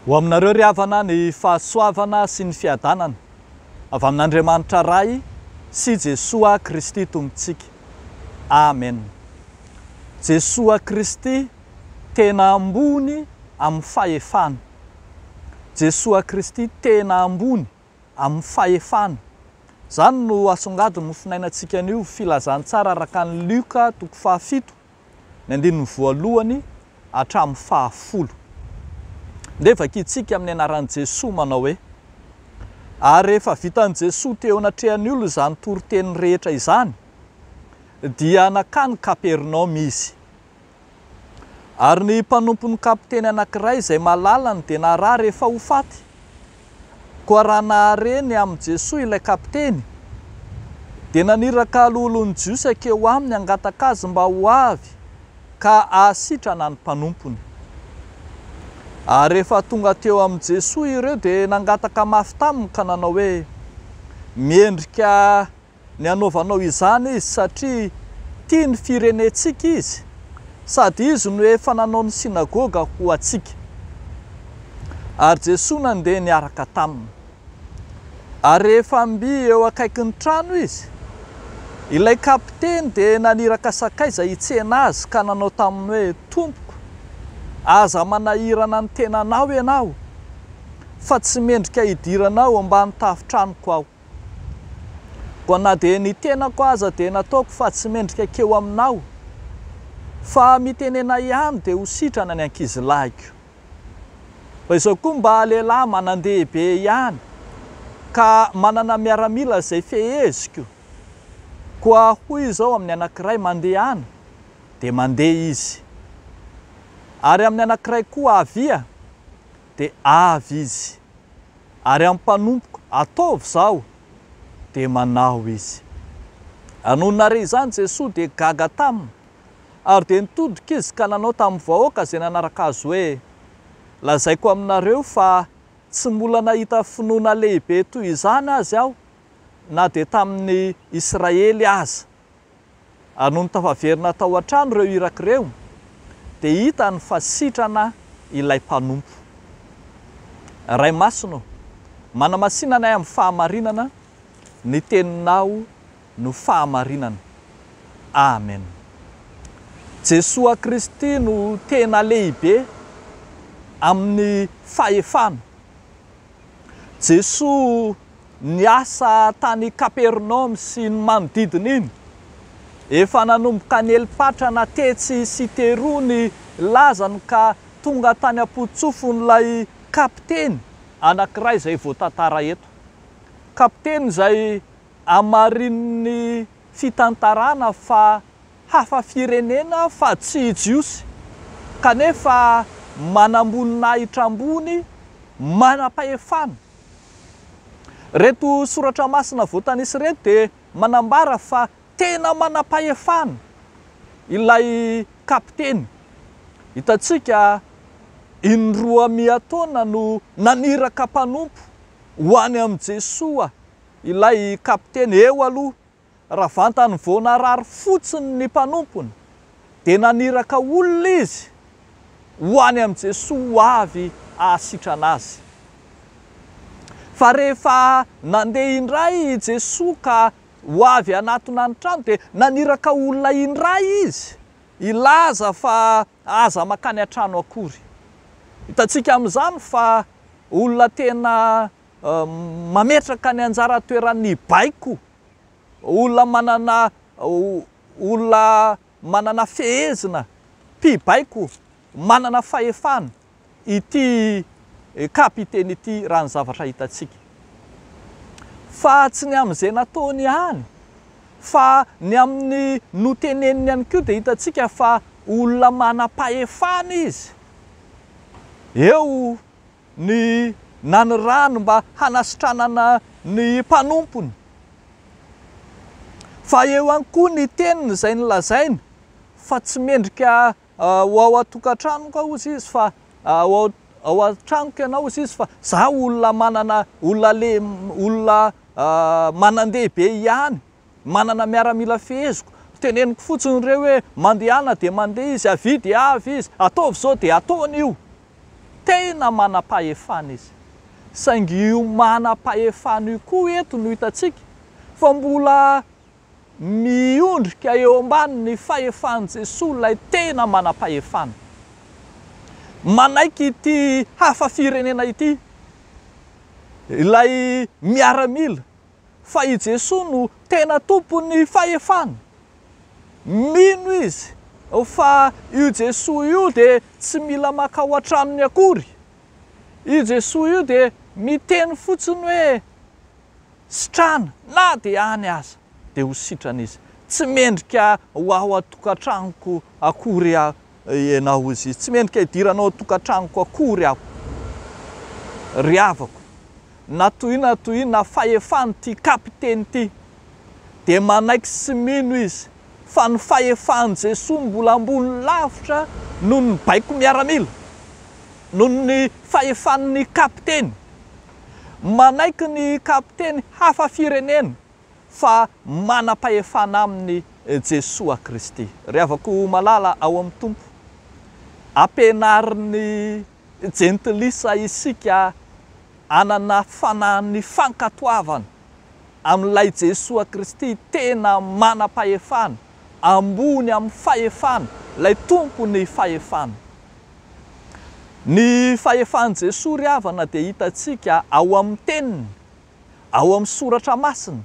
Ho aminareo ry havana ny fahasoavana sy ny fiadanana avy amin'Andriamanitra ray sy Jesoa Kristy tompontsika. Amen. Jesoa Kristy tena ambony amin'ny fahefana. Jesoa Kristy tena ambony amin'ny fahefana. Zany no asongadiny no finainantsika an'io filazantsara araka ny Luka 7:1 hatramin'ny 10. Nefa kitsika amin'ny anaran'i Jesoa manao hoe: ary rehefa vitan'i Jesoa teo anatrehan'ny olo izany toriteny rehetra izany, dia nakany Kapernaum izy. Ary ny mpanompon'ny kapiteny anankiray izay malalany dia narà rehefa ho faty. Koa raha nahareny amin'i Jesoa ilay kapiteny, dia naniraka lolon'ny jiosaka eo aminy hangataka azy mba ho avy ka ahasitrana ny mpanompony. Ary rehefa tonga teo amin'i Jesoa ireo dia nangataka mafy taminy ka nanao hoe: miendrika ny anaovanao izany izy satria tia ny firenentsika izy, sady izy no efa nanao ny sinagoga ho antsika. Ary Jesoa nandeha niaraka taminy. Ary rehefa amby eo akaikin'ny trano izy, ilay kapiteny dia naniraka sakaiza hitsena azy ka nanao taminy hoe: Tompoko, aza manahirana ny tenanao ianao, fa tsy mendrika hidiranao ambany tafotranoko aho. Koa na dia ny tenako aza dia nataoko fa tsy mendrika keo aminao, fa mitenena ihany dia ho sitrana ny ankizilahiko. Fa izao koa mba lehilahy manan-dehibe ihany ka manana miaramila izay feheziko, koa hoy izao amin'ny anankiray mandeha any, dia mandeha izy. Ary amin'ny anankiray koa avia, dia avy izy. Ary amin'ny mpanompoko ataovy izao, dia manao izy. Anononare izany Jesoa dia gaga taminy, ary dia nitodika izy ka nanao tamin'ny vahoaka izay nanaraka azy hoe: lazaiko aminareo fa tsy mbola nahita finoana lehibe toy izany azy aho, na dia tamin'ny Israely aza. Ary noho ny tafaverina tao an-trano ireo irak'ireo, dia hitany fa sitrana ilay mpanompo. Ray masino, manamasinana amin'ny fahamarinana, ny teninao no fahamarinana. Amen. Jesoa Kristy no tena lehibe amin'ny fahefana. Jesoa niasa tany Kapernaum sy ny manodidina iny. Efa nanomboka ny Elipatra tetsy sy teroa ny lazany ka tonga tany am-potsofon'ilay kapiteny anankiray izay voatantara eto. Kapiteny izay amarin'ny fitantarana fa hafa firenena fa tsy jiosy, kanefa manamboninahitra ambony, manam-pahefana. Reto soratra masina voatanisy reto dia manambara fa tena manam-pahefana ilay kapiteny. Hitantsika in-roa taona no naniraka mpanompo ho any amin'i Jesoa ilay kapiteny. Eo aloha ravantany vao narary fotsiny ny mpanompony, dia naniraka olona izy ho any amin'i Jesoa ho avy ahasitrana azy. Fa rehefa nandeha indray Jesoa ka ho avy anatona ny trano, dia naniraka olona indray izy ilaza fa aza makany an-trano akory. Hitantsika amin'izany fa olona tena mametraka ny anjara toeran'ny baiko, olona manana fehezina, mpibaiko, manana fahefana, ity kapiteny ity raha ny zavatra hitantsika. Fa tsy ny amin'izay nataony ihany, fa ny amin'ny noteneniny ihany koa dia hitantsika fa olona manam-pahefana izy. Eo ny nanirano mba hanasitranana ny mpanompony. Fa eo ihany koa ny teniny izay nolazainy fa tsy mendrika ho ao an-tokantranoko aho izy fa ao an-tranoko ianao izy fa za olona manan-dehibe ihany, manana miaramila feheziko. Teneniko fotsiny ireo hoe mandeha ana dia mandeha izy, avy dia avy izy, ataovy izao dia ataony io. tena manam-pahefana izy. Saingy io manam-pahefana io koa eto no hitantsika fa mbola miondrika eo ambany ny fahefan'i Jesosy ilay tena manam-pahefana. Manaiky ity hafa firenena ity, ilay miaramila, fa i Jesosy no tena tompony fahefana. Mino izy fa io Jesosy io dia tsy mila makao an-tranony akory. Io Jesosy io dia miteny fotsiny hoe sitrana na dia any aza dia ho sitrana izy. Tsy mendrika ho ao atokantragnoko akory ianao izy, tsy mendrika hidiranao atokantragnoko akory aho. Ry havako, natoina fahefana ty kapiteny ity dia manaiky sy mino izy fa ny fahefan'i Jesosy mbola ambony lavitra noho ny baiko miaramila, noho ny fahefan'ny kapiteny. Manaiky ny kapiteny hafa firenena fa manam-pahefana aminy Jesosy Kristy. Ry havako malala ao amin'ny tompo, ampianarin'ny jentilisa isika anana fanahin'ny fankatoavana amin'ilay Jesosy Kristy tena manam-pahefana, ambony amin'ny fahefana, ilay tompony fahefana. Ny fahefan'i Jesosy ry havana dia hitantsika ao amin'ny teniny, ao amin'ny soratra masina,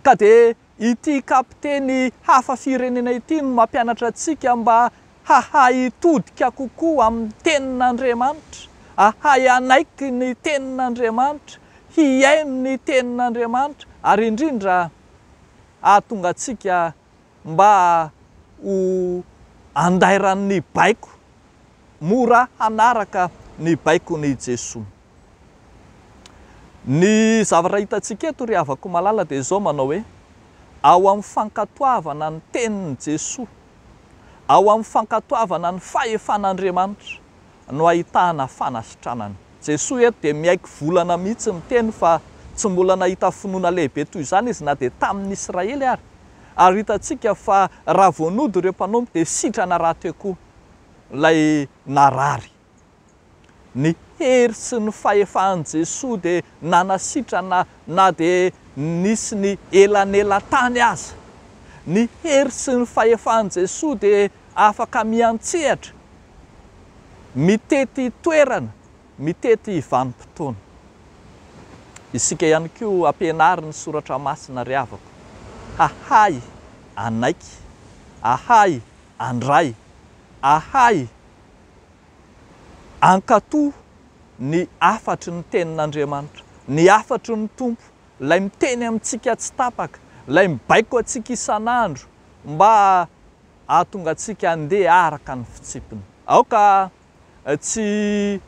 ka dia ity kapiteny hafa firenena ity no mampianatra antsika mba hahay hitodika kokoa amin'ny tenin'Andriamanitra, hahay hanaiky ny tenin'Andriamanitra, hiaino ny tenin'Andriamanitra, ary indrindra ahatonga antsika mba ho andairan'ny baiko, mora hanaraka ny baikony Jesosy. Ny zavatra hitantsika eto ry havako malala dia izao manao hoe ao amin'ny fankatoavana ny tenin'i Jesosy, ao amin'ny fankatoavana ny fahefan'Andriamanitra no ahitana fanasitranana. Jesosy eto dia miaiky volana mihitsy miteny fa tsy mbola nahita finoana lehibe toy izany izy na dia tamin'ny Israely ary. Ary hitantsika fa raha voanody ireo mpanompo dia sitrana raha teo koa ilay narary. Ny hery sy ny fahefan'i Jesosy dia nanasitrana na dia nisy ny elanelan-tany aza. Ny hery sy ny fahefan'i Jesosy dia afaka miantsehatra, mitety toerana, mitety vanim-potoana. Isika ihany koa ampianariny soratra masina ry havako, hahay anaiky, hahay andray, hahay ankatoho ny afatry ny tenin'Andriamanitra, ny afatry ny tompo, ilay miteny amintsika tsy tapaka, ilay mibaiko antsika isan'andro mba ahatonga antsika handeha araka ny fitsipiny. Aoka tsy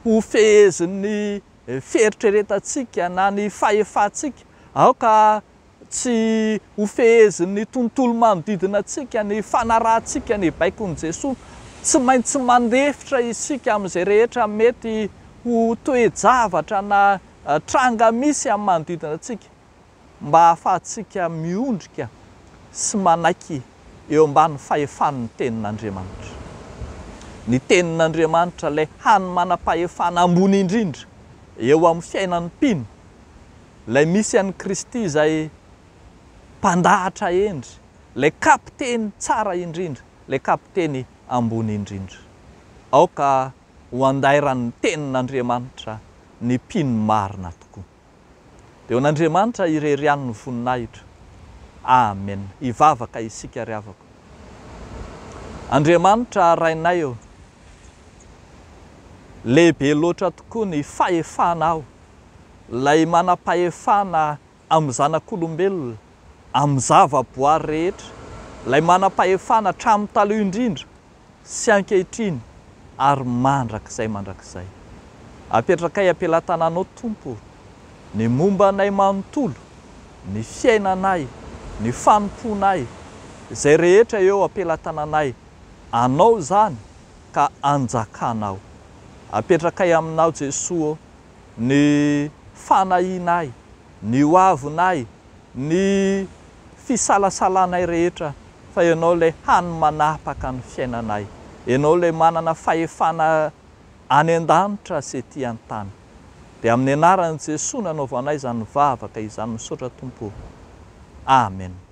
ho fehezin'ny fieritreretantsika na ny fahefantsika, aoka tsy ho fehezin'ny tontolo manodidina antsika ny fanarahantsika ny baikon'i Jesosy. Tsy maintsy mandefitra isika amin'izay rehetra mety ho toe-javatra na tranga misy amin'ny manodidina antsika mba ahafahantsika miondrika sy manaiky eo ambany fahefan'ny tenin'Andriamanitra. Ny tenin'Andriamanitra ilay hany manam-pahefana ambony indrindra eo amin'ny fiainan'ny mpino, ilay misy an'i Kristy izay mpandahatra endry, ilay kapiteny tsara indrindra, ilay kapiteny ambony indrindra. Aoka ho andairan'ny tenin'Andriamanitra ny mpino marina tokoa. Dia n'Andriamanitra irerian'ny voninahitra. Amen. Hivavaka isika ry havako. Andriamanitra rainay, lehibe loatra tokoa ny fahefanao, ilay manam-pahefana amin'ny zanak'olombelona, amin'ny zava-boary rehetra, ilay manam-pahefana hatramin'ny taloha indrindra sy ankehitriny ary mandrakizay. Apetrakay ampelantananao Tompo, ny momba anay manontolo, ny fiainanay, ny fanomponay, izay rehetra eo ampelantananay, anao zany ka anjakanao. Apetrakay aminao Jesosy ny fanahinay, ny hoavinay, ny fisalasalanay rehetra, fa ianao ilay hany manapaka ny fiainanay, ianao ilay manana fahefana any an-danitra sy ety an-tany. Dia amin'ny anaran'i Jesosy nanaovanay izany mivavaka izany misaotra Tompo. Amen.